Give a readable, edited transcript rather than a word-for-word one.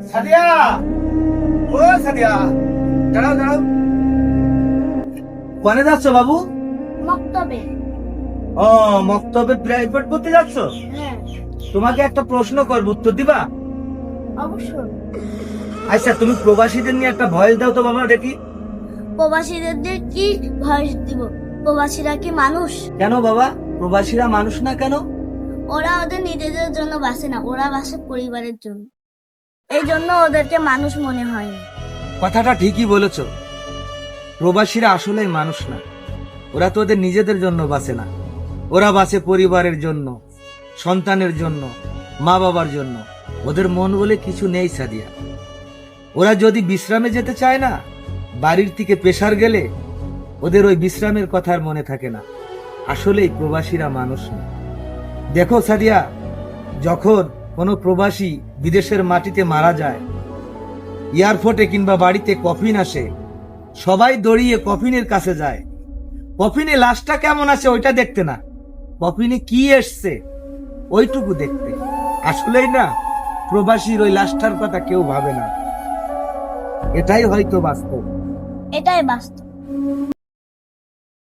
সাদিয়া, ও সাদিয়া, দাঁড়াও দাঁড়াও। কোনে যাচ্ছ বাবু? মক্তবে। ও, মক্তবে প্রাইভেট পড়তে যাচ্ছ? হ্যাঁ, তোমাকে একটা প্রশ্ন করবো, উত্তর দিবা? অবশ্যই। আচ্ছা, তুমি প্রবাসীদের নিয়ে একটা ভয়েস দাও তো বাবা দেখি। প্রবাসীদের কি ভয়েস দিব? প্রবাসীরা কি মানুষ? কেন বাবা, প্রবাসীরা মানুষ না কেন? ওরা ওদের নিজেদের জন্য বাঁচে না, ওরা বাঁচে পরিবারের জন্য। এই জন্য ওদেরকে মানুষ মনে হয় না। কথাটা ঠিকই বলেছো। প্রবাসীরা আসলেই মানুষ না, ওরা তো ওদের নিজেদের জন্য বাঁচে না, ওরা বাঁচে পরিবারের জন্য, সন্তানের জন্য, মা বাবার জন্য। ওদের মন বলে কিছু নেই সাদিয়া। ওরা যদি বিশ্রামে যেতে চায় না, বাড়ির থেকে প্রেসার গেলে ওদের ওই বিশ্রামের কথা আর মনে থাকে না। আসলেই প্রবাসীরা মানুষ না। দেখো সাদিয়া, যখন কোনো প্রবাসী বিদেশের মাটিতে মারা যায়, এয়ারপোর্টে কিংবা বাড়িতে কফিন আসে, সবাই দড়িয়ে কফিনের কাছে যায়। কফিনে লাশটা কেমন আছে ওইটা দেখতে না, কফিনে কি এসছে ওইটুকু দেখতে। আসলেই না, প্রবাসীর ওই লাশটার কথা কেউ ভাবে না। এটাই হয়তো বাস্তব। এটাই বাস্তব।